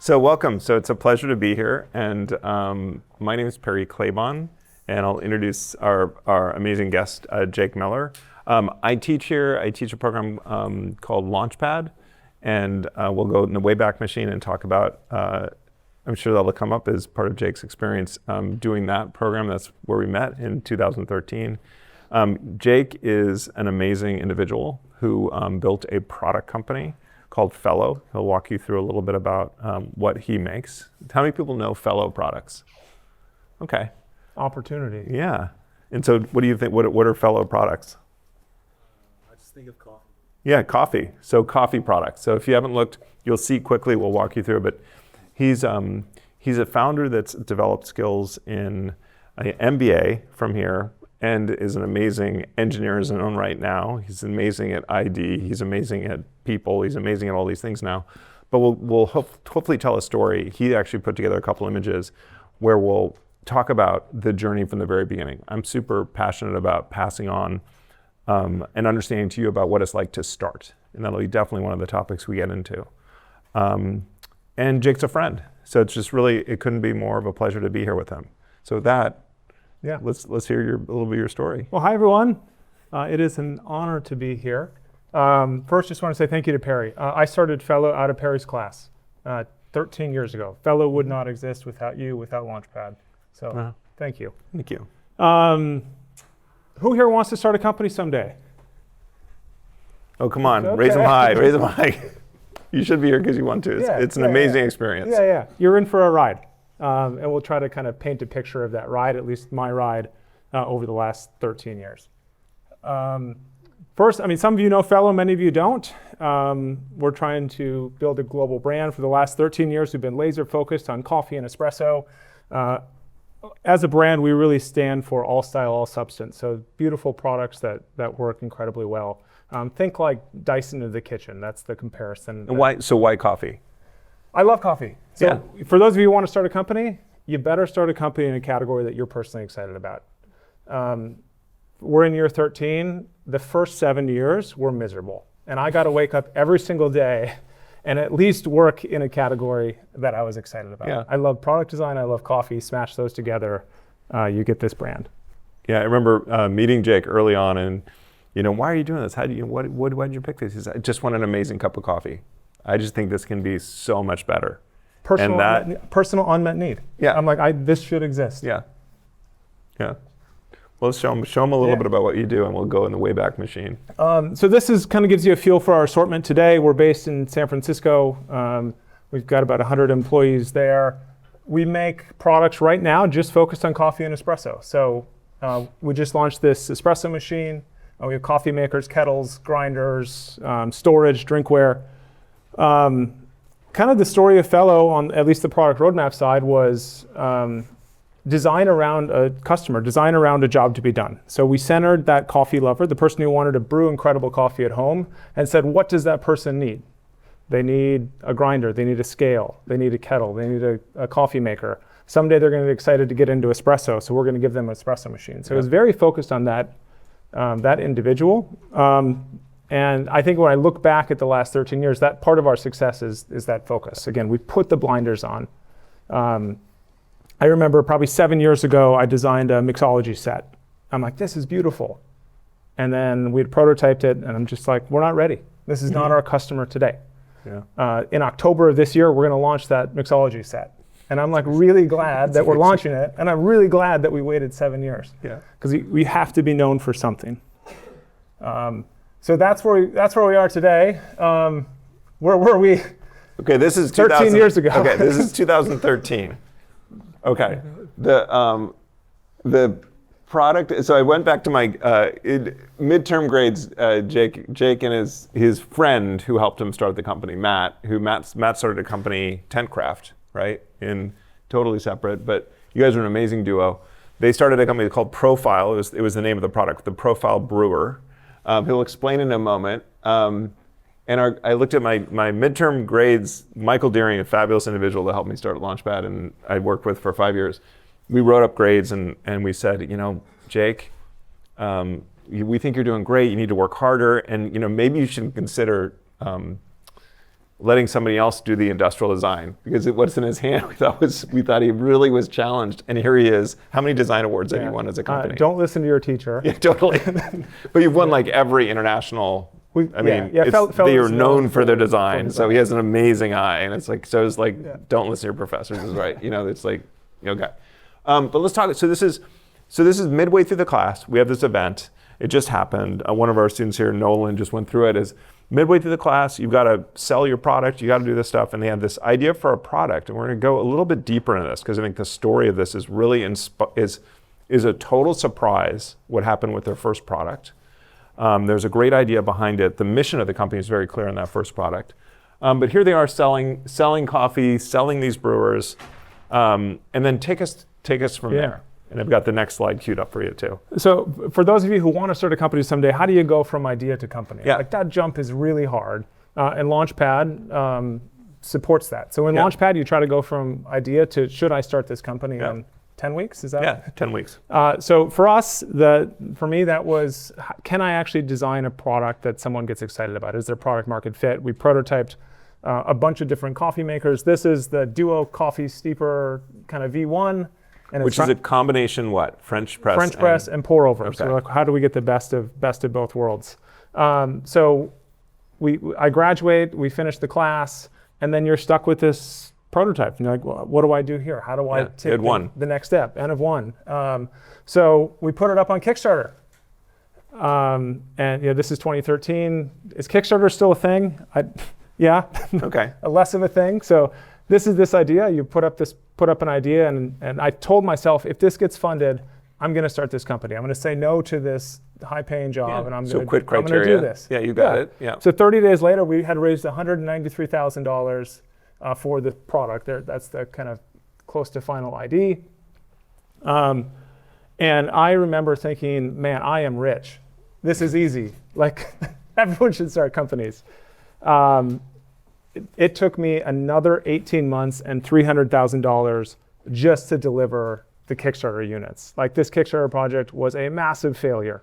So welcome. So it's a pleasure to be here. And my name is Perry Klebahn, and I'll introduce our amazing guest, Jake Miller. I teach here. I teach a program called Launchpad, and we'll go in the Wayback Machine and talk about, I'm sure that'll come up as part of Jake's experience doing that program. That's where we met in 2013. Jake is an amazing individual who built a product company called Fellow. He'll walk you through a little bit about what he makes. How many people know Fellow products? Okay. Opportunity. Yeah. And so what do you think, what are Fellow products? I just think of coffee. Yeah, coffee. So coffee products. So if you haven't looked, you'll see quickly, we'll walk you through, but he's a founder that's developed skills in an MBA from here and is an amazing engineer in his own right now. He's amazing at ID, he's amazing at people, he's amazing at all these things now. But we'll hopefully tell a story. He actually put together a couple images where we'll talk about the journey from the very beginning. I'm super passionate about passing on and understanding to you about what it's like to start. And that'll be definitely one of the topics we get into. And Jake's a friend. So it's just really, it couldn't be more of a pleasure to be here with him. So with that, Yeah. let's hear a little bit of your story. Well, hi everyone. It is an honor to be here. First, just want to say thank you to Perry. I started Fellow out of Perry's class 13 years ago. Fellow would not exist without you, without Launchpad. So thank you. Thank you. Who here wants to start a company someday? Oh, come on, Okay. raise them high, raise them high. You should be here because you want to. It's an amazing experience. Yeah. You're in for a ride. And we'll try to kind of paint a picture of that ride, at least my ride, over the last 13 years. First, some of you know Fellow, many of you don't. We're trying to build a global brand. For the last 13 years, we've been laser focused on coffee and espresso. As a brand, we really stand for all style, all substance. So beautiful products that work incredibly well. Think like Dyson in the kitchen. That's the comparison. And why coffee? I love coffee. So for those of you who want to start a company, you better start a company in a category that you're personally excited about. We're in year 13. The first 7 years were miserable. And I got to wake up every single day and at least work in a category that I was excited about. Yeah. I love product design. I love coffee. Smash those together. You get this brand. Yeah, I remember meeting Jake early on and, why are you doing this? Why did you pick this? He said, I just want an amazing cup of coffee. I just think this can be so much better. Personal unmet need. Yeah. I'm like, this should exist. Yeah. Well, let's show them a little bit about what you do, and we'll go in the Wayback Machine. So this is kind of gives you a feel for our assortment today. We're based in San Francisco. We've got about 100 employees there. We make products right now just focused on coffee and espresso. So we just launched this espresso machine. We have coffee makers, kettles, grinders, storage, drinkware. Kind of the story of Fellow on at least the product roadmap side was design around a customer, design around a job to be done. So we centered that coffee lover, the person who wanted to brew incredible coffee at home, and said, what does that person need? They need a grinder, they need a scale, they need a kettle, they need a coffee maker. Someday they're going to be excited to get into espresso, so we're going to give them an espresso machine. So it was very focused on that individual. And I think when I look back at the last 13 years, that part of our success is that focus. Again, we put the blinders on. I remember probably 7 years ago, I designed a mixology set. I'm like, this is beautiful. And then we'd prototyped it, and I'm just like, we're not ready. This is not our customer today. Yeah. In October of this year, we're going to launch that mixology set. And I'm like really glad that we're launching it, and I'm really glad that we waited 7 years. Yeah. Because we have to be known for something. So that's where we are today. Where were we? Okay, this is 13 years ago. Okay, this is 2013. Okay, the product. So I went back to my midterm grades. Jake and his friend who helped him start the company, Matt started a company, Tentcraft, right? In totally separate, but you guys are an amazing duo. They started a company called Profile. It was the name of the product, the Profile Brewer. He'll explain in a moment. And I looked at my midterm grades. Michael Deering, a fabulous individual that helped me start Launchpad and I worked with for 5 years. We wrote up grades and we said, Jake, we think you're doing great. You need to work harder. And maybe you should consider letting somebody else do the industrial design because what's in his hand we thought he really was challenged, and here he is. How many design awards have you won as a company? Don't listen to your teacher. Yeah, totally. But you've won like every international. They are known for their design, so he has an amazing eye, and it's like don't listen to your professors is right. It's like okay. But let's talk. So this is midway through the class. We have this event. It just happened. One of our students here, Nolan, just went through it. Is midway through the class, you've got to sell your product, you got to do this stuff, and they have this idea for a product, and we're going to go a little bit deeper into this because I think the story of this is really is a total surprise what happened with their first product. There's a great idea behind it. The mission of the company is very clear in that first product. But here they are selling coffee, selling these brewers, and then take us from there. And I've got the next slide queued up for you too. So for those of you who want to start a company someday, how do you go from idea to company? Yeah. Like that jump is really hard. And Launchpad supports that. So in Launchpad, you try to go from idea to should I start this company in 10 weeks? Is that? Yeah, 10 weeks. So for us, for me, that was, can I actually design a product that someone gets excited about? Is there product market fit? We prototyped a bunch of different coffee makers. This is the Duo Coffee Steeper kind of V1. Which is a combination what? French press and pour over. Okay. So like, how do we get the best of both worlds? So I graduate, we finish the class, and then you're stuck with this prototype. And you're like, well, what do I do here? How do I take the next step? N of one. So we put it up on Kickstarter. And this is 2013. Is Kickstarter still a thing? Yeah. Okay. Less of a thing. So this is this idea. You put up an idea, and I told myself, if this gets funded, I'm going to start this company. I'm going to say no to this high-paying job, and I'm going to do this. Yeah, you got it. Yeah. So 30 days later, we had raised $193,000 for the product. That's the kind of close to final ID. And I remember thinking, man, I am rich. This is easy. Like everyone should start companies. It took me another 18 months and $300,000 just to deliver the Kickstarter units. Like this Kickstarter project was a massive failure.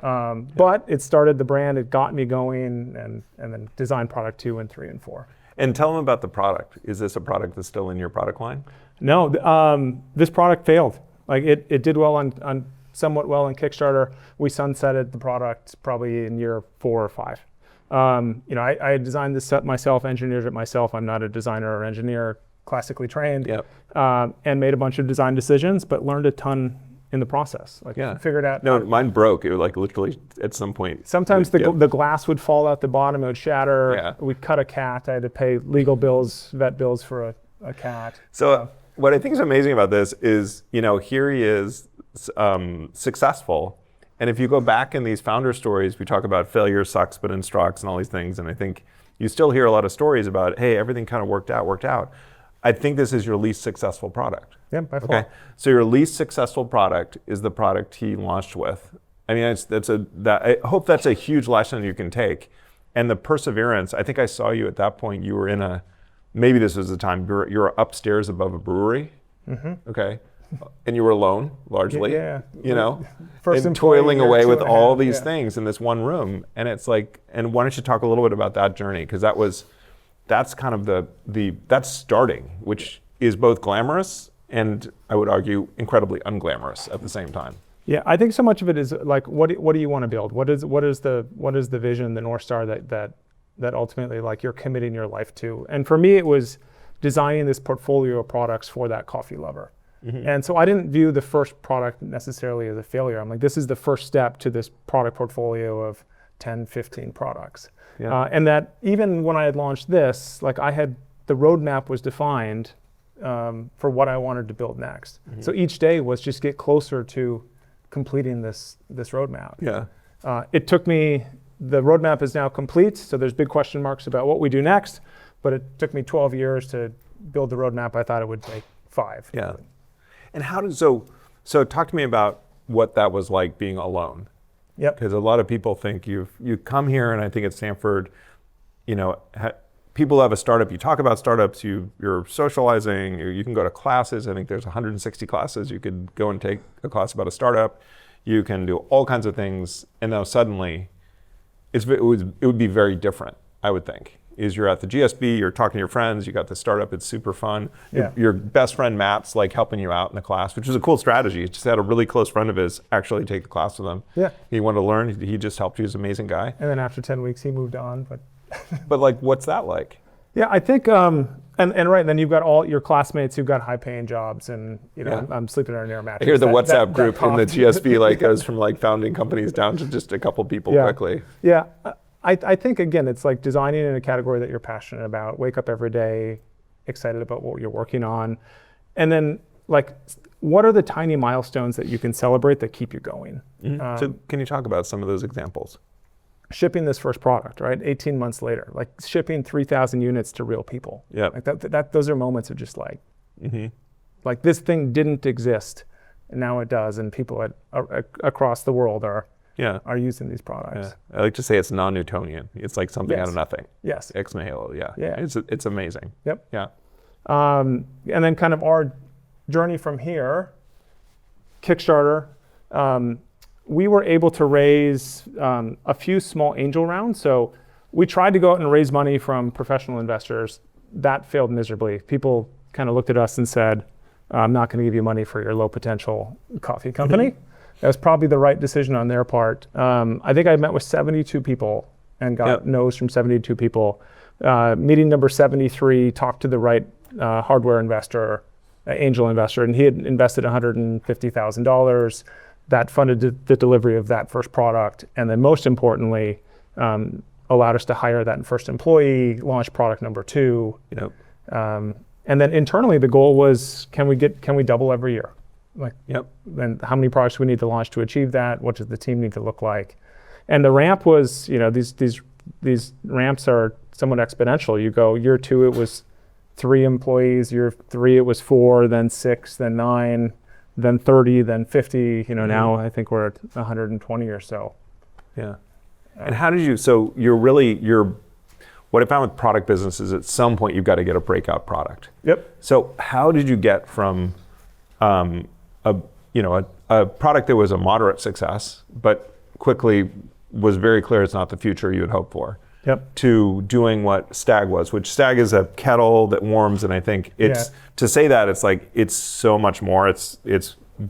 But it started the brand, it got me going, and then designed product 2 and 3 and 4. And tell them about the product. Is this a product that's still in your product line? No, this product failed. Like it did well on somewhat well on Kickstarter. We sunsetted the product probably in year 4 or 5. I had designed this set myself, engineered it myself. I'm not a designer or engineer, classically trained, and made a bunch of design decisions, but learned a ton in the process. Figured out. No, mine broke. It was like literally at some point. Sometimes the glass would fall out the bottom, it would shatter. Yeah. We'd cut a cat. I had to pay legal bills, vet bills for a cat. So what I think is amazing about this is, here he is successful. And if you go back in these founder stories, we talk about failure sucks, but instructs and all these things. And I think you still hear a lot of stories about, hey, everything kind of worked out. I think this is your least successful product. Yeah, by far. Okay, so your least successful product is the product he launched with. I mean, I hope that's a huge lesson you can take. And the perseverance, I think I saw you at that point, you were maybe this was the time, you were upstairs above a brewery, okay? And you were alone, largely, First and toiling away with all these things in this one room. And it's like, and why don't you talk a little bit about that journey? Because that's kind of that's starting, which is both glamorous and I would argue incredibly unglamorous at the same time. Yeah, I think so much of it is like, what do you want to build? What is the vision, the North Star that ultimately like you're committing your life to? And for me, it was designing this portfolio of products for that coffee lover. Mm-hmm. And so I didn't view the first product necessarily as a failure. I'm like, this is the first step to this product portfolio of 10, 15 products. Yeah. And that even when I had launched this, like the roadmap was defined for what I wanted to build next. Mm-hmm. So each day was just get closer to completing this roadmap. Yeah. It took me, the roadmap is now complete, so there's big question marks about what we do next, but it took me 12 years to build the roadmap. I thought it would take 5. Yeah. And so talk to me about what that was like being alone. Yep. Because a lot of people think you come here, and I think at Stanford, people have a startup. You talk about startups. You're socializing. You can go to classes. I think there's 160 classes. You could go and take a class about a startup. You can do all kinds of things. And now suddenly, it would be very different. I would think. is you're at the GSB, you're talking to your friends, you got the startup, it's super fun. Yeah. Your best friend Matt's like helping you out in the class, which is a cool strategy. He just had a really close friend of his actually take the class with him. Yeah. He wanted to learn, he just helped you, he's an amazing guy. And then after 10 weeks, he moved on. But like, what's that like? Yeah, I think, and right, then you've got all your classmates who've got high-paying jobs, and I'm sleeping on an air mattress. I hear the WhatsApp group in the popped. GSB like goes from like founding companies down to just a couple people quickly. Yeah, I think again, it's like designing in a category that you're passionate about. Wake up every day, excited about what you're working on, and then like, what are the tiny milestones that you can celebrate that keep you going? So can you talk about some of those examples? Shipping this first product, right? 18 months later, like shipping 3,000 units to real people. Yeah. Like those are moments of just like, like this thing didn't exist, and now it does, and people across the world are using these products. Yeah. I like to say it's non-Newtonian. It's like something out of nothing. Yes. Ex nihilo. Yeah. Yeah. It's amazing. Yep. Yeah. And then kind of our journey from here, Kickstarter. We were able to raise a few small angel rounds. So we tried to go out and raise money from professional investors. That failed miserably. People kind of looked at us and said, I'm not going to give you money for your low potential coffee company. That was probably the right decision on their part. I think I met with 72 people and got no's from 72 people. Meeting number 73, talked to the right hardware investor, angel investor, and he had invested $150,000. That funded the delivery of that first product, and then most importantly, allowed us to hire that first employee, launch product number 2. Yep. And then internally, the goal was, can we double every year? Like, and how many products do we need to launch to achieve that? What does the team need to look like? And the ramp was, these ramps are somewhat exponential. You go year 2, it was 3 employees. Year 3, it was 4, then 6, then 9. Then 30, then 50, now I think we're at 120 or so. Yeah. And how did you, what I found with product business is at some point you've got to get a breakout product. Yep. So how did you get from a product that was a moderate success, but quickly was very clear it's not the future you had hoped for, to doing what Stag was, which Stag is a kettle that warms, and I think it's to say that it's so much more. It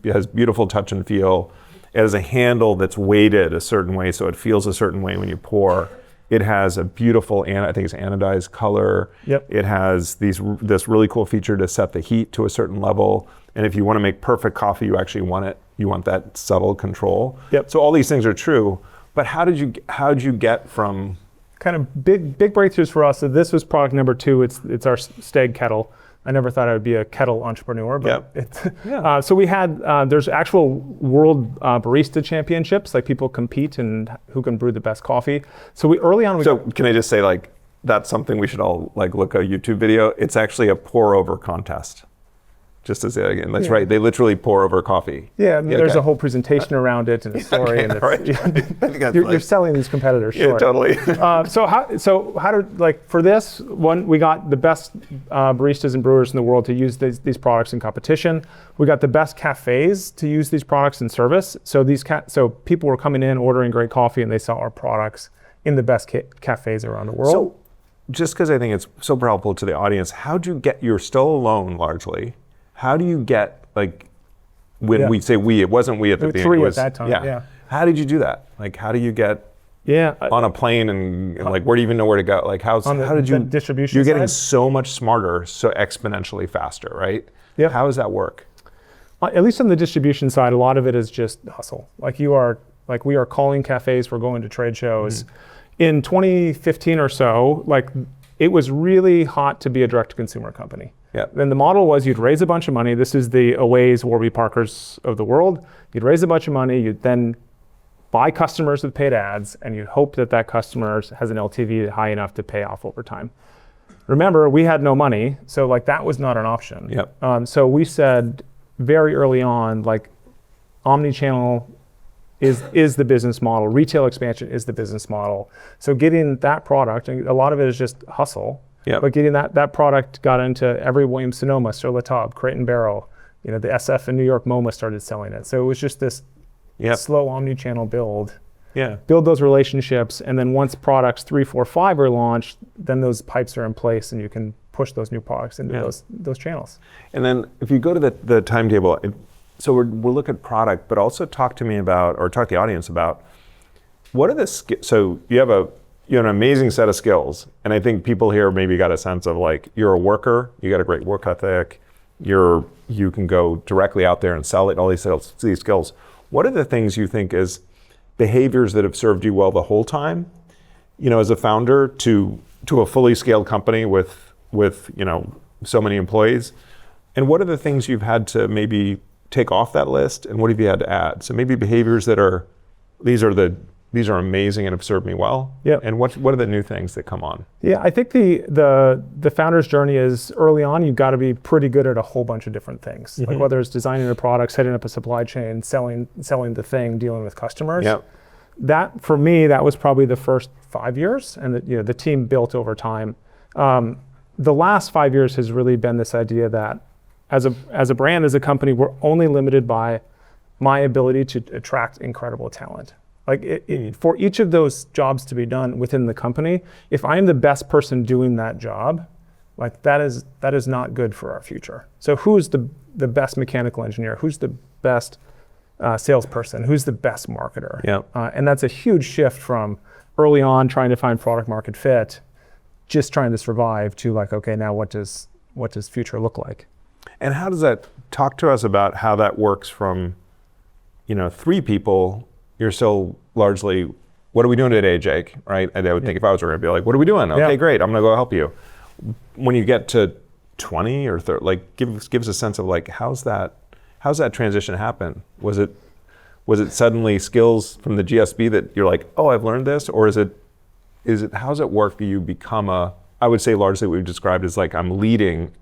has beautiful touch and feel. It has a handle that's weighted a certain way, so it feels a certain way when you pour. It has a beautiful, I think it's anodized color. Yep. It has this really cool feature to set the heat to a certain level. And if you want to make perfect coffee, you actually want it. You want that subtle control. Yep. So all these things are true. But how did you get from kind of big breakthroughs for us? So this was product number 2. It's our Stag kettle. I never thought I would be a kettle entrepreneur, but so we had there's actual world barista championships, like people compete and who can brew the best coffee. So can I just say that's something we should all look a YouTube video. It's actually a pour over contest. Just to say it again, that's right. They literally pour over coffee. Yeah, there's a whole presentation around it and a story, and you're selling these competitors. Yeah, totally. So how did for this one? We got the best baristas and brewers in the world to use these products in competition. We got the best cafes to use these products in service. So so people were coming in, ordering great coffee, and they saw our products in the best cafes around the world. So, just because I think it's super helpful to the audience, how'd you get? You're still alone largely. How do you get, when we say we, it wasn't we at the beginning. 3 at that time, yeah. How did you do that? How do you get on a plane and where do you even know where to go? How did you, distribution you're getting side? so much smarter, so exponentially faster, right? Yeah. How does that work? At least on the distribution side, a lot of it is just hustle. We are calling cafes, we're going to trade shows. In 2015 or so, it was really hot to be a direct-to-consumer company. Yeah. Then the model was you'd raise a bunch of money. This is the Aways, Warby Parkers of the world. You'd raise a bunch of money. You'd then buy customers with paid ads, and you'd hope that customer has an LTV high enough to pay off over time. Remember, we had no money, so that was not an option. Yep. So we said very early on, omni-channel is the business model. Retail expansion is the business model. So getting that product, and a lot of it is just hustle. Yeah. But getting that product got into every Williams-Sonoma, Sur La Table, Crate and Barrel. The SF in New York, MoMA started selling it. So it was just this slow omni-channel build. Yeah. build those relationships, and then once products 3, 4, 5 are launched, then those pipes are in place and you can push those new products into those channels. And then if you go to the timetable, so we'll look at product, but also talk to the audience about what are the skills. So you have an amazing set of skills, and I think people here maybe got a sense of like, you're a worker, you got a great work ethic, you can go directly out there and sell it, all these skills. What are the things you think is behaviors that have served you well the whole time, as a founder to a fully scaled company with so many employees? And what are the things you've had to maybe take off that list, and what have you had to add? So maybe behaviors that are, these are amazing and have served me well. Yeah. And what are the new things that come on? Yeah, I think the founder's journey is early on, you've got to be pretty good at a whole bunch of different things. Like whether it's designing a product, setting up a supply chain, selling the thing, dealing with customers. Yep. That, for me, that was probably the first 5 years, and the team built over time. The last 5 years has really been this idea that as a brand, as a company, we're only limited by my ability to attract incredible talent. Like for each of those jobs to be done within the company, if I am the best person doing that job, like that is not good for our future. So who's the best mechanical engineer? Who's the best salesperson? Who's the best marketer? Yep. And that's a huge shift from early on trying to find product market fit, just trying to survive, to like, okay, now what does future look like? And how does that, talk to us about how that works from, 3 people, you're still largely, what are we doing today, Jake? Right? And I would think if I was going to be like, what are we doing? Okay, great, I'm going to go help you. When you get to 20 or 30, like give us a sense of like, how's that transition happen? Was it suddenly skills from the GSB that you're like, oh, I've learned this? Or is it, how's it work that you become I would say largely what we've described as like, I'm leading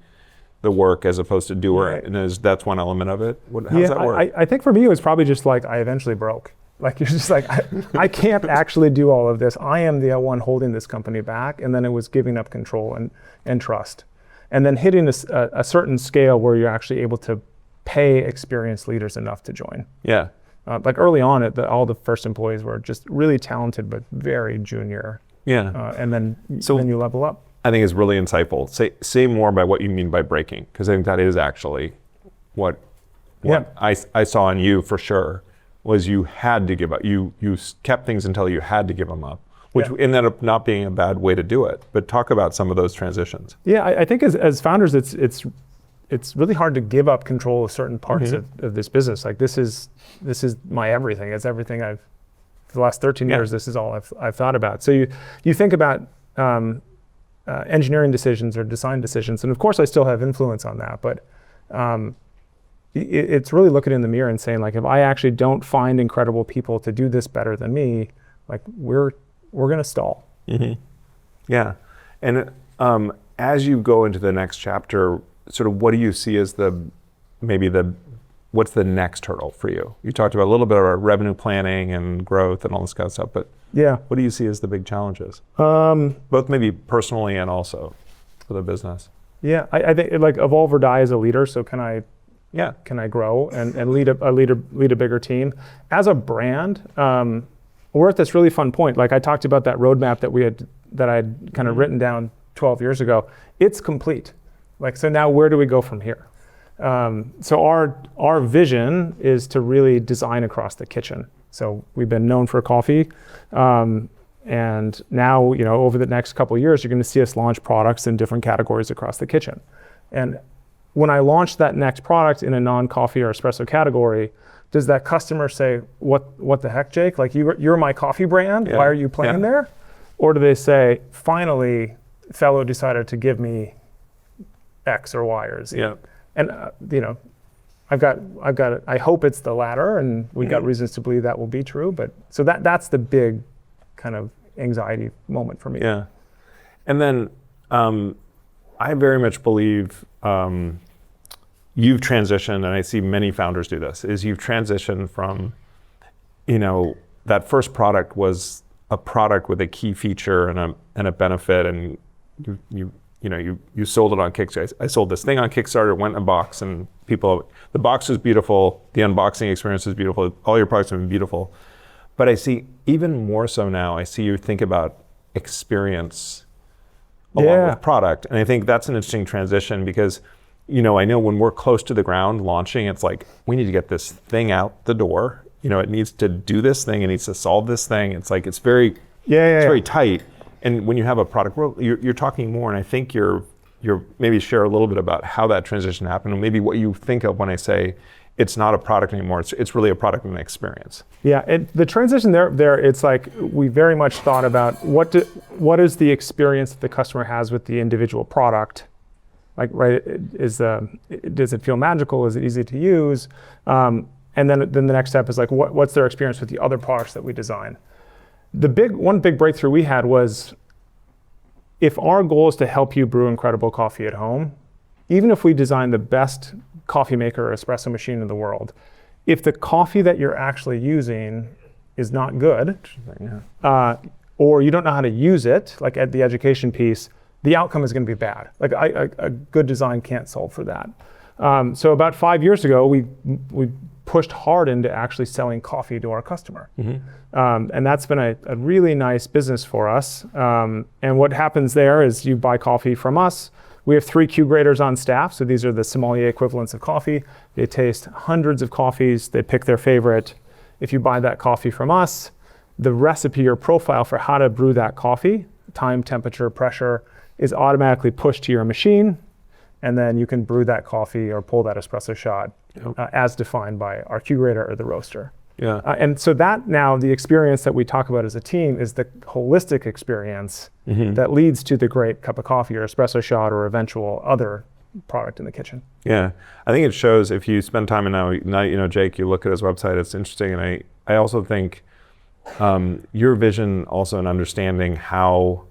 the work as opposed to doer, and that's one element of it? How's that work? I think for me, it was probably just like, I eventually broke. Like, you're just like, I can't actually do all of this. I am the one holding this company back. And then it was giving up control and trust. And then hitting a certain scale where you're actually able to pay experienced leaders enough to join. Yeah. Like early on, all the first employees were just really talented, but very junior. Yeah. And then you level up. I think it's really insightful. Say more by what you mean by breaking, because I think that is actually what I saw in you for sure. Was you had to give up. You kept things until you had to give them up, which ended up not being a bad way to do it. But talk about some of those transitions. Yeah, I think as founders, it's really hard to give up control of certain parts of this business. Like this is my everything. It's everything for the last 13 years, this is all I've thought about. So you think about engineering decisions or design decisions, and of course I still have influence on that, but it's really looking in the mirror and saying, like, if I actually don't find incredible people to do this better than me, like we're gonna stall. Yeah, and as you go into the next chapter, sort of what do you see as what's the next hurdle for you? You talked about a little bit about revenue planning and growth and all this kind of stuff, but what do you see as the big challenges? Both maybe personally and also for the business. Yeah, I think like evolve or die as a leader. So can I grow and lead a bigger team? As a brand, we're at this really fun point. Like I talked about that roadmap that I'd kind of written down 12 years ago. It's complete. Like, so now where do we go from here? So our vision is to really design across the kitchen. So we've been known for coffee, and now over the next couple of years, you're going to see us launch products in different categories across the kitchen. And when I launch that next product in a non-coffee or espresso category, does that customer say, "What the heck, Jake? Like you're my coffee brand. Why are you playing there?" Or do they say, "Finally, fellow decided to give me X or Y or Z." Yeah. And I hope it's the latter, and we got reasons to believe that will be true. But so that's the big kind of anxiety moment for me. Yeah. And then I very much believe you've transitioned, and I see many founders do this, is you've transitioned from, that first product was a product with a key feature and a benefit, and you sold it on Kickstarter. I sold this thing on Kickstarter, went in a box, and the box was beautiful, the unboxing experience was beautiful, all your products have been beautiful. But I see even more so now, I see you think about experience along with product. And I think that's an interesting transition because, I know when we're close to the ground launching, it's like, we need to get this thing out the door. It needs to do this thing. It needs to solve this thing. It's like, it's very, very tight. And when you have a product, you're talking more. And I think you're maybe share a little bit about how that transition happened and maybe what you think of when I say it's not a product anymore. It's really a product and an experience. Yeah, the transition there, it's like we very much thought about what is the experience that the customer has with the individual product. Like, right, does it feel magical? Is it easy to use? And then the next step is like, what's their experience with the other products that we design? One big breakthrough we had was, if our goal is to help you brew incredible coffee at home, even if we design the best coffee maker or espresso machine in the world, if the coffee that you're actually using is not good, or you don't know how to use it, like at the education piece, the outcome is going to be bad. Like a good design can't solve for that. So about 5 years ago, we pushed hard into actually selling coffee to our customer. And that's been a really nice business for us. And what happens there is you buy coffee from us. We have 3 Q graders on staff. So these are the sommelier equivalents of coffee. They taste hundreds of coffees. They pick their favorite. If you buy that coffee from us, the recipe or profile for how to brew that coffee, time, temperature, pressure, is automatically pushed to your machine. And then you can brew that coffee or pull that espresso shot as defined by our Q grader or the roaster. And so that now, the experience that we talk about as a team is the holistic experience that leads to the great cup of coffee or espresso shot or eventual other product in the kitchen. Yeah, I think it shows if you spend time, and now Jake, you look at his website, it's interesting. And I also think your vision also in understanding how,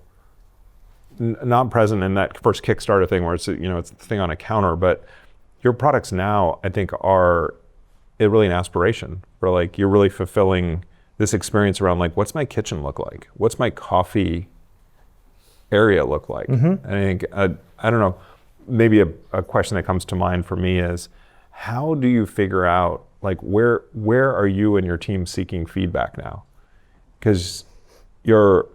not present in that first Kickstarter thing where it's it's the thing on a counter, but your products now I think are really an aspiration where like you're really fulfilling this experience around like, what's my kitchen look like? What's my coffee area look like? And I think I don't know, maybe a question that comes to mind for me is, how do you figure out like where are you and your team seeking feedback now? Because you're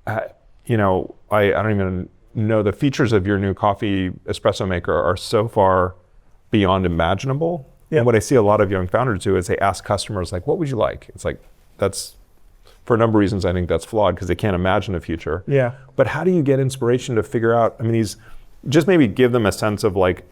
I don't even know, the features of your new coffee espresso maker are so far beyond imaginable. And what I see a lot of young founders do is they ask customers like, what would you like? It's like, that's, for a number of reasons, I think that's flawed because they can't imagine a future. But how do you get inspiration to figure out, just maybe give them a sense of like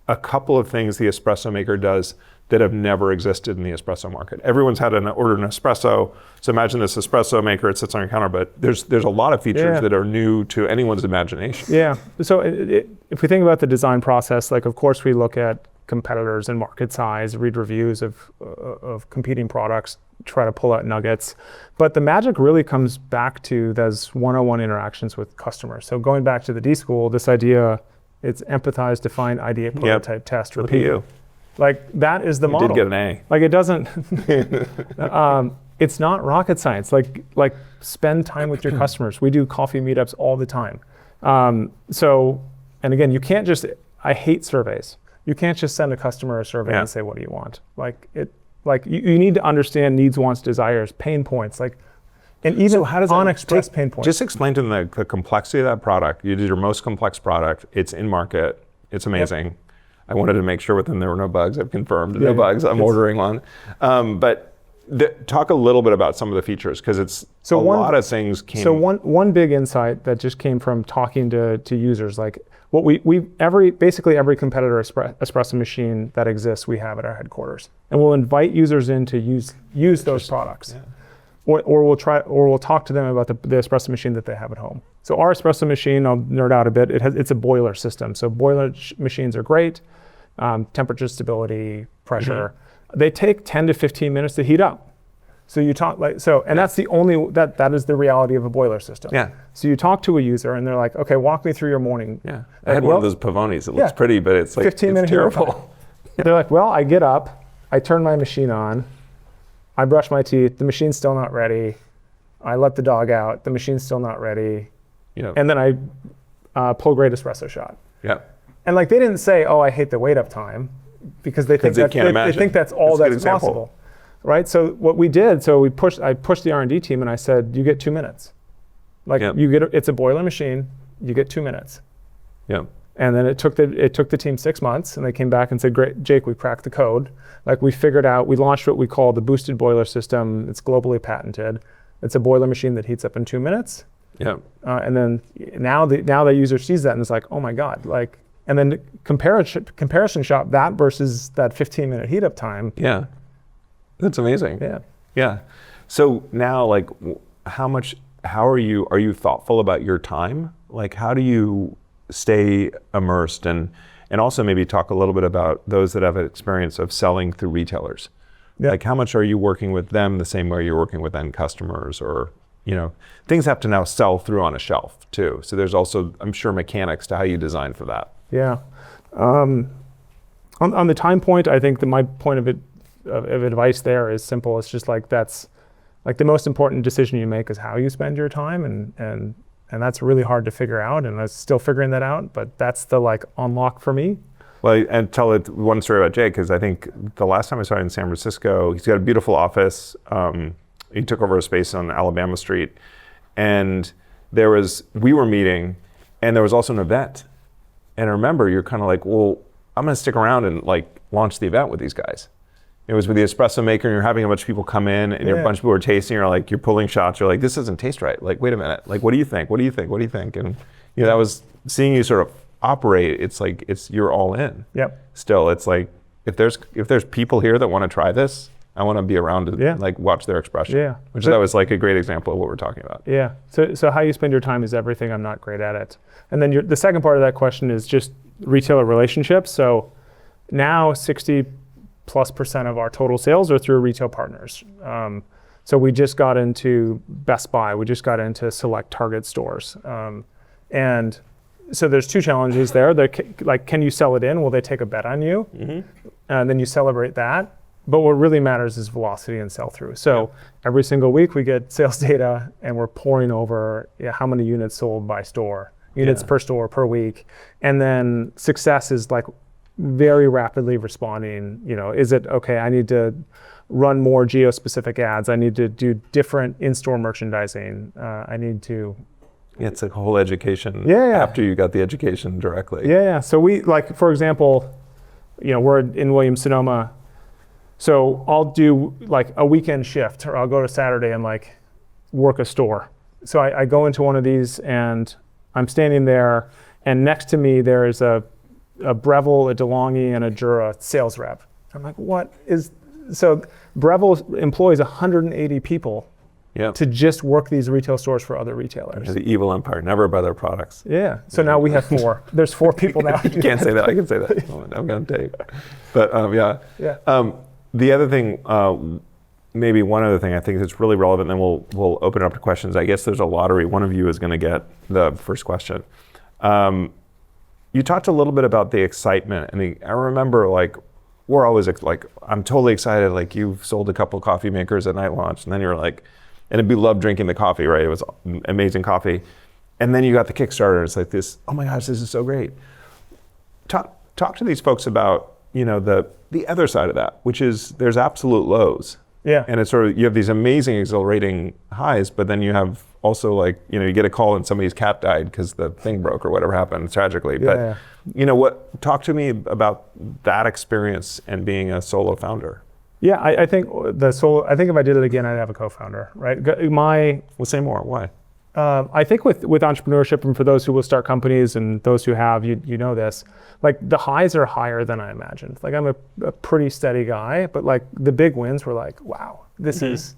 a couple of things the espresso maker does that have never existed in the espresso market. Everyone's had ordered an espresso, so imagine this espresso maker, it sits on your counter, but there's a lot of features that are new to anyone's imagination. So if we think about the design process, like of course we look at competitors and market size, read reviews of competing products, try to pull out nuggets. But the magic really comes back to those one-on-one interactions with customers. So going back to the D.school, this idea, it's empathize, define, ideate, prototype, test, repeat. Look at you. Like that is the model. You did get an A. Like it doesn't, it's not rocket science. Like spend time with your customers. We do coffee meetups all the time. And again, you can't just, I hate surveys. You can't just send a customer a survey and say, what do you want? You need to understand needs, wants, desires, pain points, and even so how does unexpressed pain points. Just explain to them the complexity of that product. You did your most complex product. It's in market. It's amazing. I wanted to make sure with them there were no bugs. I've confirmed no bugs. I'm ordering one. But talk a little bit about some of the features because it's lot of things came. So one big insight that just came from talking to users, like what basically every competitor espresso machine that exists, we have at our headquarters, and we'll invite users in to use those products. Or we'll talk to them about the espresso machine that they have at home. So our espresso machine, I'll nerd out a bit. It's a boiler system. So boiler machines are great. Temperature stability, pressure. They take 10 to 15 minutes to heat up. So you talk and that's the only that is the reality of a boiler system. So you talk to a user and they're like, okay, walk me through your morning. I had one of those Pavonis. It looks pretty, but it's like 15-minute terrible. They're like, well, I get up, I turn my machine on, I brush my teeth, the machine's still not ready. I let the dog out, the machine's still not ready. And then I pull grade espresso shot. And they didn't say, oh, I hate the wait up time, because they think that's all that's possible. right? So what we did, I pushed the R&D team and I said, you get 2 minutes. Like Yep. it's a boiler machine, you get 2 minutes. Yeah. And then it took the team 6 months, and they came back and said, great, Jake, we cracked the code. Like we launched what we call the boosted boiler system. It's globally patented. It's a boiler machine that heats up in 2 minutes. Yeah. And then now the user sees that and it's like, oh my God, like, and then comparison shop that versus that 15-minute heat up time. Yeah. That's amazing. Yeah. Yeah. So now, like, how are you thoughtful about your time? Like, how do you stay immersed, and also maybe talk a little bit about those that have an experience of selling through retailers. Yeah. Like, how much are you working with them the same way you're working with end customers, or, things have to now sell through on a shelf too. So there's also, I'm sure, mechanics to how you design for that. Yeah. On the time point, I think that my point of advice there is simple. It's just like, that's like the most important decision you make is how you spend your time, and that's really hard to figure out, and I'm still figuring that out, but that's the like unlock for me. Well, and tell it one story about Jake, because I think the last time I saw him in San Francisco, he's got a beautiful office. He took over a space on Alabama Street, and we were meeting, and there was also an event. And I remember you're kind of like, well, I'm gonna stick around and like launch the event with these guys. It was with the espresso maker, and you're having a bunch of people come in, and a bunch of people are tasting, you're pulling shots, you're like, this doesn't taste right. Like, wait a minute, like, what do you think? What do you think? What do you think? And that was seeing you sort of operate. It's like, you're all in. Yep. Still, It's like, if there's people here that want to try this, I want to be around to like watch their expression. Yeah. Which that was like a great example of what we're talking about. Yeah. So how you spend your time is everything. I'm not great at it. And then the second part of that question is just retailer relationships. So now 60+% of our total sales are through retail partners. So we just got into Best Buy. We just got into select Target stores. And so there's 2 challenges there. Like, can you sell it in? Will they take a bet on you? Mm-hmm. And then you celebrate that. But what really matters is velocity and sell-through. So every single week we get sales data, and we're pouring over how many units sold by store, units per store per week. And then success is like very rapidly responding. Is it, okay, I need to run more geo-specific ads. I need to do different in-store merchandising. I need to... It's a whole education after you got the education directly. Yeah. So we, like, for example, we're in Williams-Sonoma. So I'll do like a weekend shift, or I'll go to Saturday and like work a store. So I go into one of these, and I'm standing there, and next to me there is a Breville, a DeLonghi, and a Jura sales rep. I'm like, so Breville employs 180 people to just work these retail stores for other retailers. The evil empire, never buy their products. Yeah. So now we have 4. There's 4 people now. You can't say that. I can say that. I'm going to take. But Yeah. The other thing, maybe one other thing I think that's really relevant, then we'll open it up to questions. I guess there's a lottery. One of you is going to get the first question. You talked a little bit about the excitement, and I remember like we're always like, I'm totally excited. Like, you've sold a couple coffee makers at night launch, and then you're like, and we loved drinking the coffee, right? It was amazing coffee, and then you got the Kickstarter. It's like this. Oh my gosh, this is so great. Talk to these folks about the other side of that, which is there's absolute lows. Yeah. And it's sort of, you have these amazing exhilarating highs, but then you have also like, you get a call and somebody's cat died because the thing broke or whatever happened tragically. Yeah, but talk to me about that experience and being a solo founder. Yeah, I think I think if I did it again, I'd have a co-founder, right? Well, say more, why? I think with entrepreneurship, and for those who will start companies and those who have, you know this, like the highs are higher than I imagined. Like, I'm a pretty steady guy, but like the big wins were like, wow, this is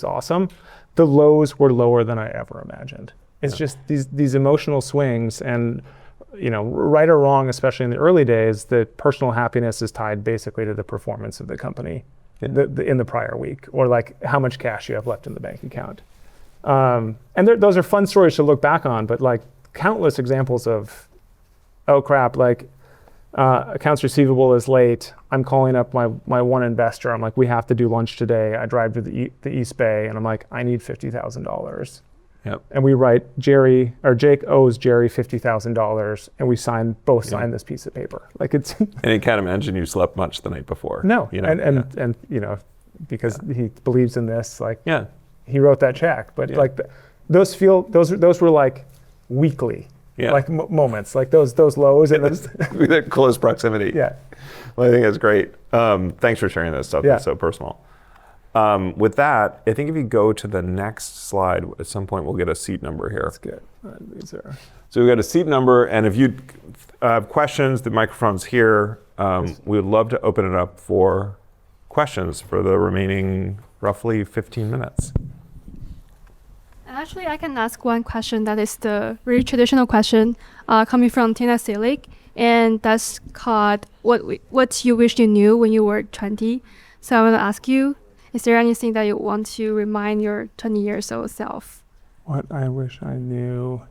awesome. The lows were lower than I ever imagined. It's just these emotional swings, and right or wrong, especially in the early days, the personal happiness is tied basically to the performance of the company in the prior week, or like how much cash you have left in the bank account. And those are fun stories to look back on, but like countless examples of, oh crap, like accounts receivable is late. I'm calling up my one investor. I'm like, we have to do lunch today. I drive to the East Bay, and I'm like, I need $50,000. Yep. And we write Jake owes Jerry $50,000, and we sign this piece of paper. Like, it's. And I can't imagine you slept much the night before. No. And because he believes in this. Like, Yeah. he wrote that check. But Yeah. like those were like weekly, Yeah. like moments, like those lows and those. They're close proximity. Yeah. Well, I think that's great. Thanks for sharing this stuff. Yeah. It's so personal. With that, I think if you go to the next slide, at some point we'll get a seat number here. That's good. These are. So we've got a seat number, and if you have questions, the microphone's here. We would love to open it up for questions for the remaining roughly 15 minutes. Actually, I can ask one question that is the really traditional question coming from Tina Selig, and that's called what you wish you knew when you were 20. So I want to ask you, is there anything that you want to remind your 20 years old self? What I wish I knew.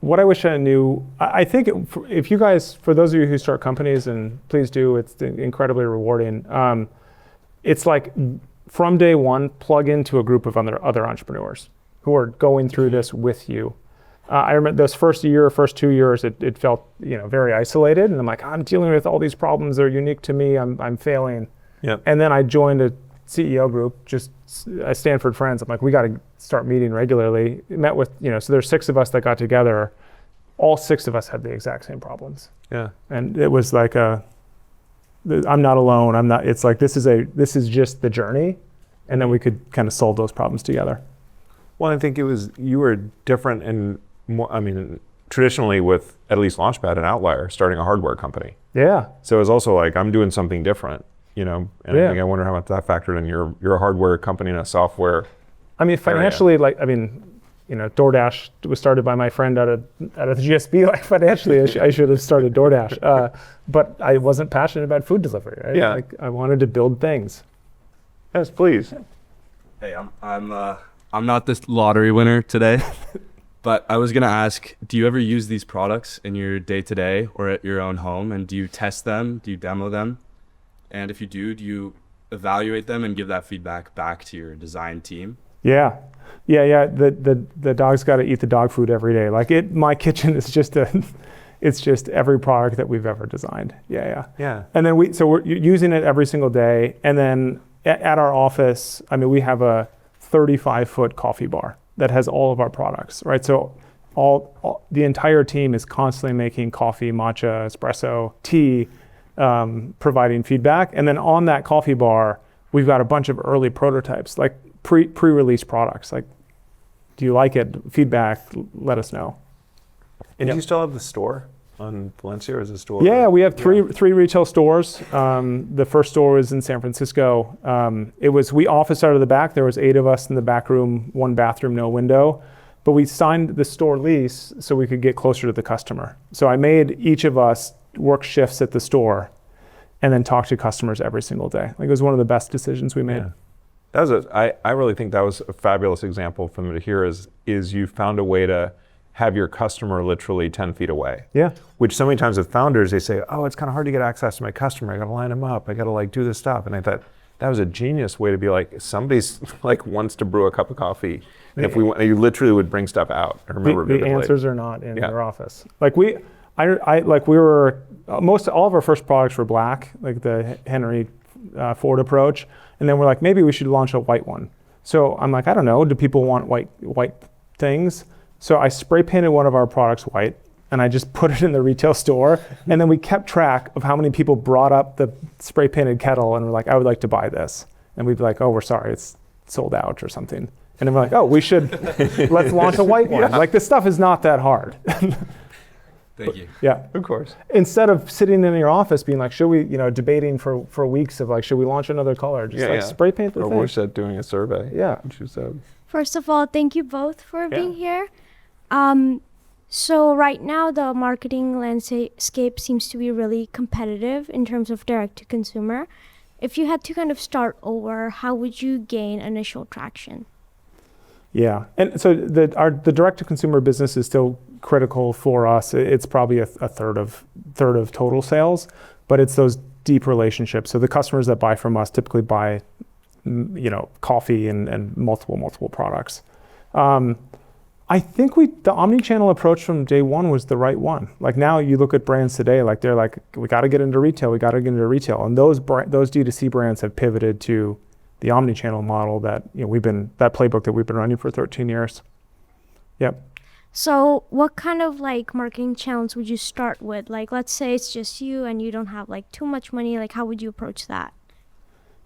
What I wish I knew, I think if you guys, for those of you who start companies, and please do, it's incredibly rewarding. It's like from day one, plug into a group of other entrepreneurs who are going through this with you. I remember those first 2 years, it felt very isolated, and I'm like, I'm dealing with all these problems. They're unique to me. I'm failing. Yep. And then I joined a CEO group, just as Stanford friends. I'm like, we got to start meeting regularly. Met with so there's 6 of us that got together. All 6 of us had the exact same problems. Yeah. And it was like I'm not alone. I'm not. It's like this is just the journey, and then we could kind of solve those problems together. Well, I think you were different and more, traditionally with at least Launchpad, an outlier, starting a hardware company. Yeah. So it was also like, I'm doing something different, and Yeah. I wonder how much that factored in. You're a hardware company and a software. Financially, DoorDash was started by my friend out of the GSB. Like financially, I should have started DoorDash, but I wasn't passionate about food delivery. Right? Yeah. Like I wanted to build things. Yes, please. Hey, I'm not this lottery winner today, but I was gonna ask, do you ever use these products in your day-to-day or at your own home? And do you test them? Do you demo them? And if you do you evaluate them and give that feedback back to your design team? Yeah. The dog's got to eat the dog food every day. Like my kitchen is just it's just every product that we've ever designed. Yeah. And then we're using it every single day. And then at our office, we have a 35-foot coffee bar that has all of our products, right? So all the entire team is constantly making coffee, matcha, espresso, tea, providing feedback. And then on that coffee bar, we've got a bunch of early prototypes, like pre-release products. Like, do you like it? Feedback, let us know. And Yep. do you still have the store on Valencia, or is the store? Yeah, we have three retail stores. The first store was in San Francisco. We officed out of the back. There was 8 of us in the back room, 1 bathroom, no window. But we signed the store lease so we could get closer to the customer. So I made each of us work shifts at the store and then talk to customers every single day. Like, it was one of the best decisions we made. Yeah. I really think that was a fabulous example for me to hear is you found a way to have your customer literally 10 feet away. Yeah. Which so many times with founders, they say, oh, it's kind of hard to get access to my customer. I got to line them up. I got to do this stuff. And I thought that was a genius way to be like, somebody's wants to brew a cup of coffee. And if you literally would bring stuff out. I remember The vividly. answers are not in your office. Most all of our first products were black, like the Henry Ford approach. And then we're like, maybe we should launch a white one. So I'm like, I don't know, do people want white things? So I spray painted one of our products white, and I just put it in the retail store. And then we kept track of how many people brought up the spray painted kettle and were like, I would like to buy this. And we'd be like, oh, we're sorry, it's sold out or something. And then we're like, oh, let's launch a white one. Like, this stuff is not that hard. Thank you. Yeah. Of course. Instead of sitting in your office being like, should we, debating for weeks of like, should we launch another color? Just spray paint the or thing. we said doing a survey. Yeah. Which is, First of all, thank you both for being here. So right now, the marketing landscape seems to be really competitive in terms of direct to consumer. If you had to kind of start over, how would you gain initial traction? Yeah, and so the direct to consumer business is still critical for us. It's probably a third of total sales, but it's those deep relationships. So the customers that buy from us typically buy, coffee and multiple products. I think the omni-channel approach from day one was the right one. Like now you look at brands today, like they're like, we got to get into retail, and those D2C brands have pivoted to the omni-channel model that that playbook that we've been running for 13 years. Yep. So what kind of like marketing channels would you start with? Like, let's say it's just you and you don't have like too much money. Like, how would you approach that?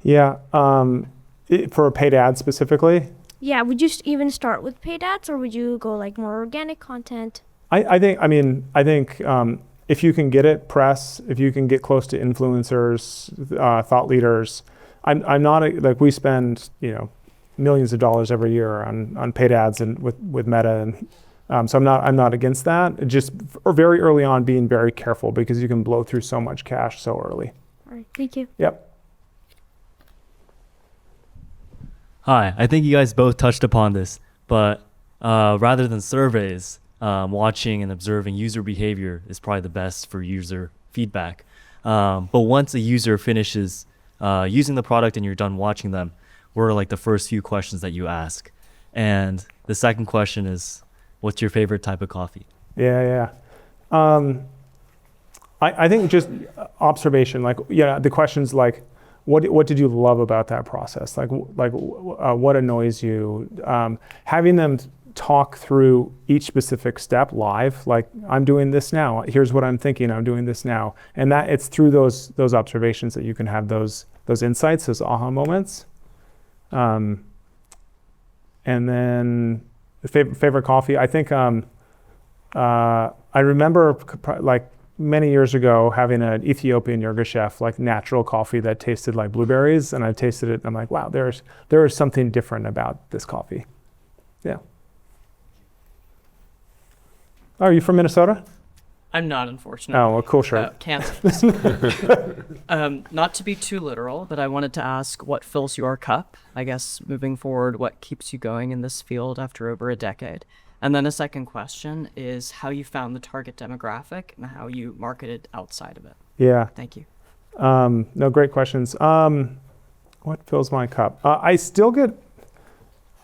Yeah. For a paid ad specifically. Yeah, would you even start with paid ads, or would you go like more organic content? I think if you can get it, press, if you can get close to influencers, thought leaders, I'm not like we spend millions of dollars every year on paid ads and with Meta, and so I'm not against that. Just very early on, being very careful because you can blow through so much cash so early. All right, thank you. Yep. Hi, I think you guys both touched upon this, but rather than surveys, watching and observing user behavior is probably the best for user feedback. But once a user finishes using the product and you're done watching them, what are like the first few questions that you ask? And the second question is, what's your favorite type of coffee? Yeah. I think just observation, the questions like, what did you love about that process? What annoys you? Having them talk through each specific step live, like I'm doing this now. Here's what I'm thinking. I'm doing this now, and that it's through those observations that you can have those insights, those aha moments. And then the favorite coffee. I think I remember like many years ago having an Ethiopian Yirgacheffe, like natural coffee that tasted like blueberries, and I tasted it and I'm like, wow, there is something different about this coffee. Yeah. Oh, are you from Minnesota? I'm not, unfortunately. Oh, well, cool shirt. Can't. Not to be too literal, but I wanted to ask what fills your cup, I guess, moving forward, what keeps you going in this field after over a decade? And then a second question is how you found the target demographic and how you marketed outside of it. Yeah. Thank you. No, great questions. What fills my cup? I still get,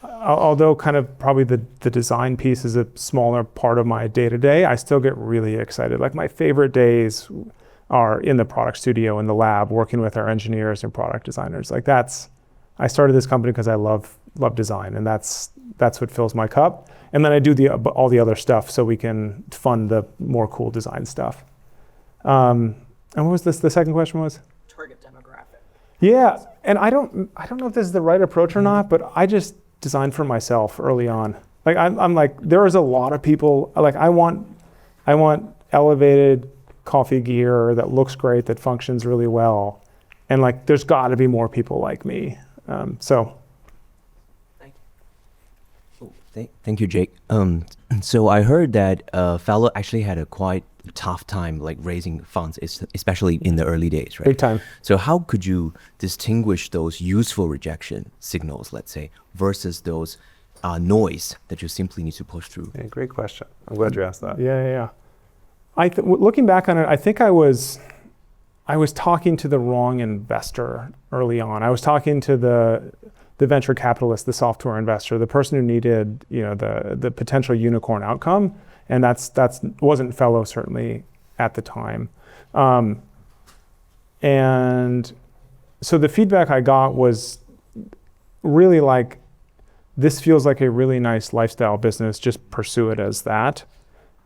although kind of probably the design piece is a smaller part of my day-to-day, I still get really excited. Like my favorite days are in the product studio, in the lab, working with our engineers and product designers. I started this company because I love design, and that's what fills my cup. And then I do all the other stuff so we can fund the more cool design stuff. And what was this? The second question was? Target demographic. Yeah, and I don't know if this is the right approach or not, but I just designed for myself early on. Like I'm like, there is a lot of people. Like I want elevated coffee gear that looks great, that functions really well, and like there's got to be more people like me. So. Thank you, Jake. So I heard that Fellow actually had a quite tough time like raising funds, especially in the early days, right? Big time. So how could you distinguish those useful rejection signals, let's say, versus those noise that you simply need to push through? Yeah, great question. I'm glad you asked that. Yeah. Looking back on it, I think I was talking to the wrong investor early on. I was talking to the venture capitalist, the software investor, the person who needed, the potential unicorn outcome, and that's wasn't Fellow certainly at the time. And so the feedback I got was really like, this feels like a really nice lifestyle business. Just pursue it as that.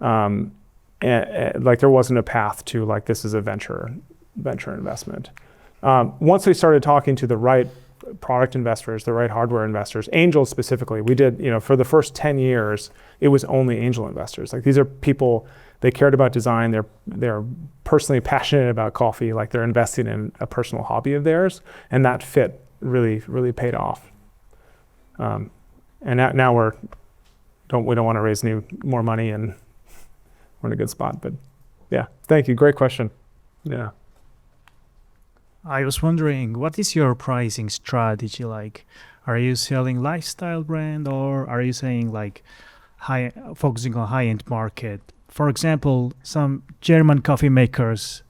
And like there wasn't a path to like this is a venture investment. Once we started talking to the right product investors, the right hardware investors, angels specifically. We did, for the first 10 years, it was only angel investors. Like these are people, they cared about design, they're personally passionate about coffee, like they're investing in a personal hobby of theirs, and that fit really, really paid off. And now we don't want to raise more money, and we're in a good spot. But yeah, thank you, great question. Yeah. I was wondering, what is your pricing strategy like? Are you selling lifestyle brand, or are you saying like focusing on high-end market? For example, some German coffee makers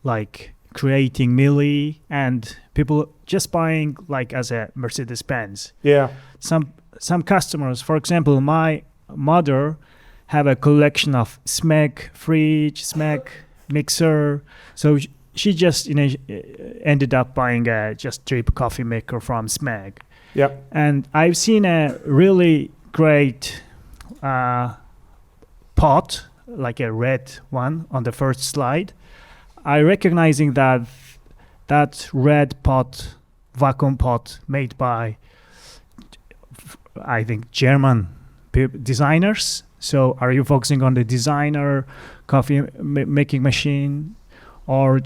like creating Millie and people just buying like as a Mercedes-Benz. Yeah. Some customers, for example, my mother have a collection of SMEG fridge, SMEG mixer. So she just ended up buying a just drip coffee maker from SMEG. Yep. And I've seen a really great pot, like a red one on the first slide. I recognizing that red pot, vacuum pot made by, I think, German designers. So are you focusing on the designer coffee making machine, or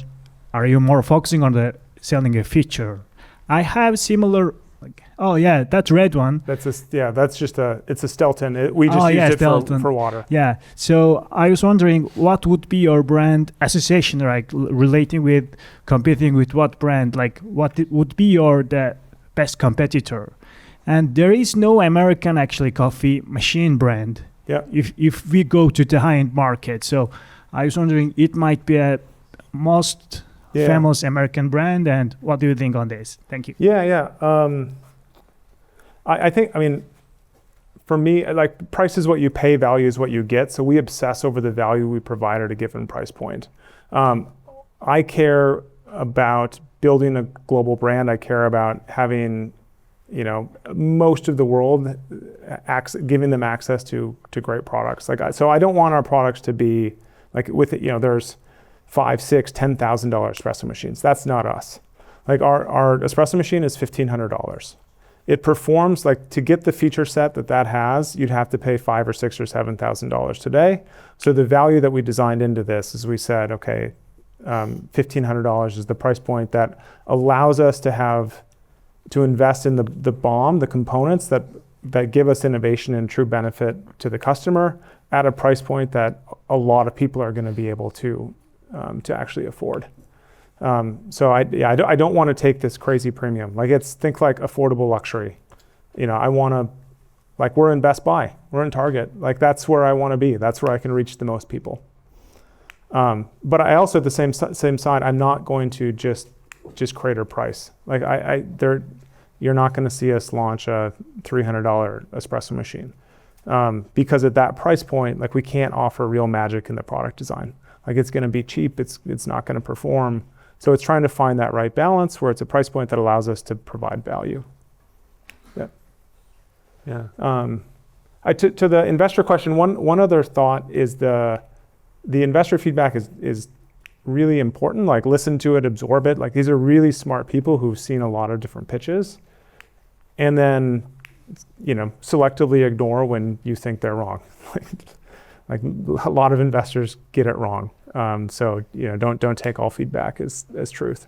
are you more focusing on the selling a feature? I have similar. Oh yeah, that red one. That's it's a Stelton. We just use it for water. Yeah. So I was wondering, what would be your brand association, like relating with competing with what brand? Like what would be the best competitor? And there is no American actually coffee machine brand. Yeah. If we go to the high-end market, so I was wondering, it might be a most famous American brand. And what do you think on this? Thank you. Yeah. I think, for me, like, price is what you pay, value is what you get. So we obsess over the value we provide at a given price point. I care about building a global brand. I care about having, most of the world, giving them access to great products. So I don't want our products to be like with it. There's $5,000, $6,000, $10,000 espresso machines. That's not us. Like our espresso machine is $1,500. It performs, like, to get the feature set that has, you'd have to pay $5,000 or $6,000 or $7,000 today. So the value that we designed into this is we said, okay, $1,500 is the price point that allows us to invest in the BOM, the components that give us innovation and true benefit to the customer at a price point that a lot of people are going to be able to actually afford. So I don't want to take this crazy premium. Like, think like affordable luxury. I want to, like, we're in Best Buy, we're in Target. Like, that's where I want to be. That's where I can reach the most people. But I also, at the same side, I'm not going to just crater price. Like, you're not going to see us launch a $300 espresso machine, because at that price point, like, we can't offer real magic in the product design. Like, it's going to be cheap. It's not going to perform. So it's trying to find that right balance where it's a price point that allows us to provide value. Yeah. To the investor question, one other thought is the investor feedback is really important. Like, listen to it, absorb it. Like, these are really smart people who've seen a lot of different pitches, and then selectively ignore when you think they're wrong. Like, a lot of investors get it wrong. So don't take all feedback as truth.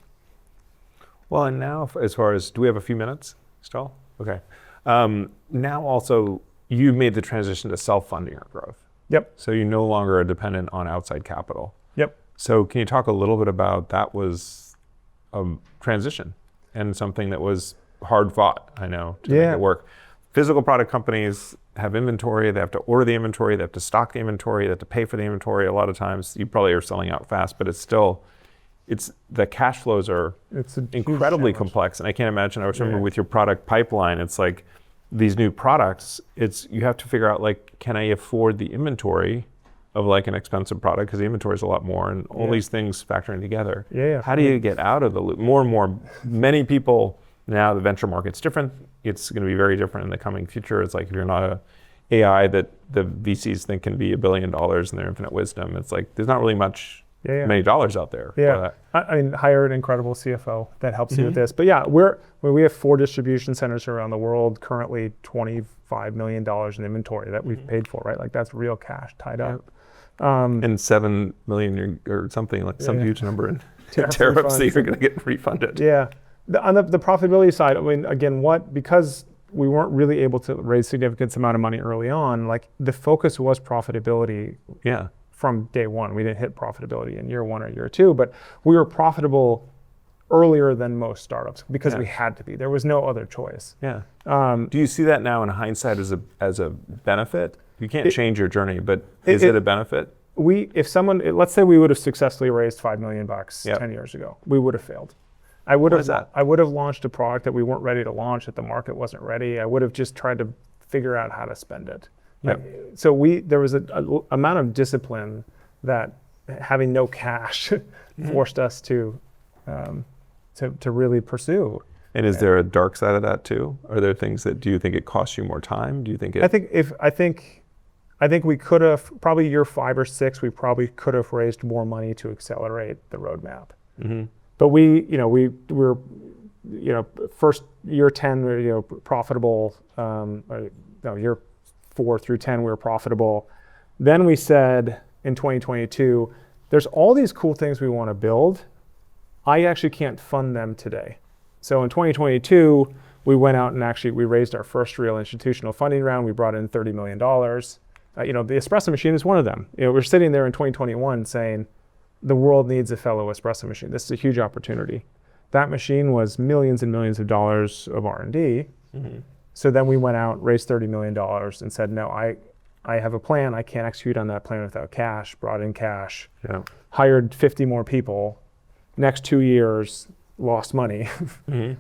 Well, and now, as far as, do we have a few minutes still? Okay. Now also, you made the transition to self-funding your growth. Yep. So you no longer are dependent on outside capital. Yep. So can you talk a little bit about that? Was a transition and something that was hard fought, I know, to make it work. Physical product companies have inventory, they have to order the inventory, they have to stock the inventory, they have to pay for the inventory. A lot of times you probably are selling out fast, but the cash flows are incredibly complex. And I can't imagine, I remember with your product pipeline, it's like these new products, you have to figure out, like, can I afford the inventory of, like, an expensive product, because the inventory is a lot more, and all these things factoring together. How do you get out of the loop? More and more, many people now, the venture market's different. It's going to be very different in the coming future. It's like, if you're not a AI that the VCs think can be $1 billion in their infinite wisdom, it's like there's not really many dollars out there. Hire an incredible CFO that helps you with this. But we have 4 distribution centers around the world, currently $25 million in inventory that we've paid for, right? Like, that's real cash tied up. And 7 million or something, like some huge number in tariffs that you're going to get refunded. On the profitability side, again, because we weren't really able to raise significant amount of money early on, like, the focus was profitability from day one. We didn't hit profitability in year 1 or year 2, but we were profitable earlier than most startups because we had to be. There was no other choice. Do you see that now in hindsight as a benefit? You can't change your journey, but is it a benefit? Let's say we would have successfully raised $5 million 10 years ago, we would have failed. I would have launched a product that we weren't ready to launch, that the market wasn't ready. I would have just tried to figure out how to spend it. Yep. So there was a amount of discipline that having no cash forced us to really pursue. And is there a dark side of that too? Are there things do you think it costs you more time? Do you think it? I think we could have, probably year 5 or 6, we probably could have raised more money to accelerate the roadmap. Mm-hmm. But we were, first year 10, we were, profitable. Year 4 through 10, we were profitable. Then we said in 2022, there's all these cool things we want to build. I actually can't fund them today. So in 2022, we went out and we raised our first real institutional funding round. We brought in $30 million. The espresso machine is one of them. We're sitting there in 2021 saying, the world needs a fellow espresso machine. This is a huge opportunity. That machine was millions and millions of dollars of R&D. Mm-hmm. So then we went out, raised $30 million and said, no, I have a plan. I can't execute on that plan without cash. Brought in cash, hired 50 more people. Next 2 years, lost money Mm-hmm.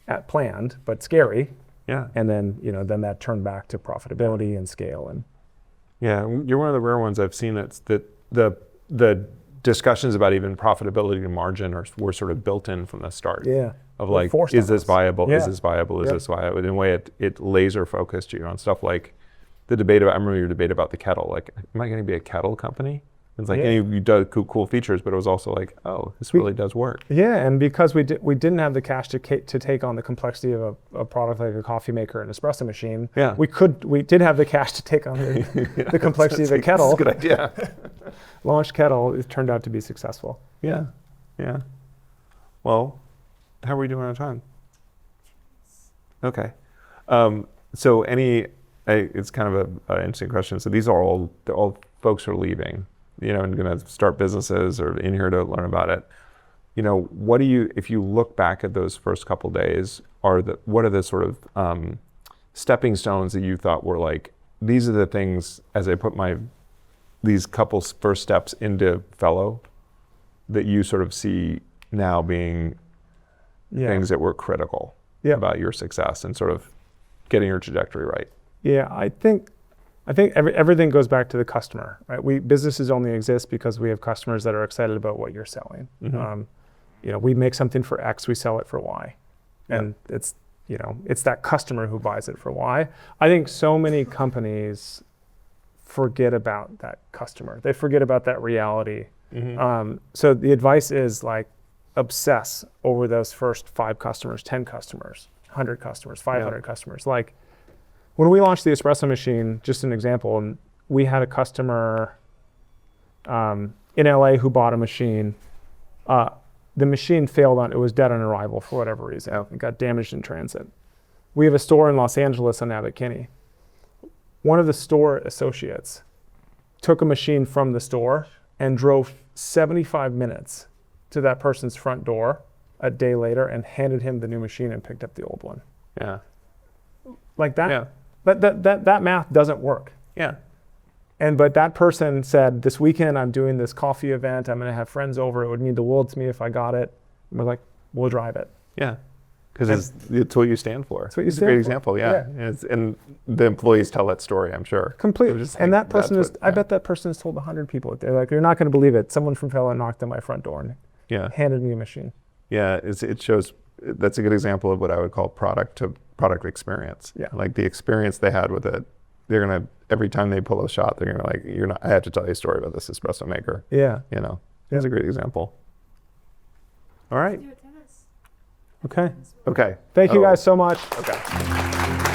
at planned, but scary. Yeah. And then, then that turned back to profitability and scale. And yeah, you're one of the rare ones I've seen that the discussions about even profitability and margin were sort of built in from the start. Yeah. Of like, is this viable? Is this viable? Is this viable? In a way, it laser focused you on stuff like the debate about, I remember your debate about the kettle. Like, am I going to be a kettle company? It's like, you do cool features, but it was also like, oh, this really does work. Yeah, and because we didn't have the cash to take on the complexity of a product like a coffee maker and espresso machine. Yeah. We did have the cash to take on the complexity of a kettle. That's a good idea. Launched kettle, it turned out to be successful. Yeah. Well, how are we doing on time? Okay. So it's kind of an interesting question. So they're all folks who are leaving, and going to start businesses or in here to learn about it. What do you, if you look back at those first couple days, what are the sort of stepping stones that you thought were like, these are the things as I put these couple first steps into fellow that you sort of see now being things that were critical about your success and sort of getting your trajectory right? Yeah, I think everything goes back to the customer, right? Businesses only exist because we have customers that are excited about what you're selling. Mm-hmm. We make something for X, we sell it for Y, and it's that customer who buys it for Y. I think so many companies forget about that customer. They forget about that reality. Mm-hmm. So the advice is like, obsess over those first 5 customers, 10 customers, 100 customers, 500 customers. Like, when we launched the espresso machine, just an example, and we had a customer in LA who bought a machine. The machine failed it was dead on arrival for whatever reason. It got damaged in transit. We have a store in Los Angeles on Abbot Kinney. One of the store associates took a machine from the store and drove 75 minutes to that person's front door a day later and handed him the new machine and picked up the old one. Yeah. Like that. Yeah. That math doesn't work. Yeah. But that person said, this weekend I'm doing this coffee event. I'm going to have friends over. It would mean the world to me if I got it. And we're like, we'll drive it. Yeah. Because it's what you stand for. It's what you it's stand a great for. example, yeah. And the employees tell that story, I'm sure. Completely. And that person I bet that person has told 100 people. They're like, you're not going to believe it. Someone from Fellow knocked on my front door and handed me a machine. Yeah, it shows, that's a good example of what I would call product to product experience. Yeah. Like the experience they had with it, they're going to, every time they pull a shot, they're going to be like, I have to tell you a story about this espresso maker. Yeah. That's a great example. All right. Okay. Okay. Thank you guys so much. Okay.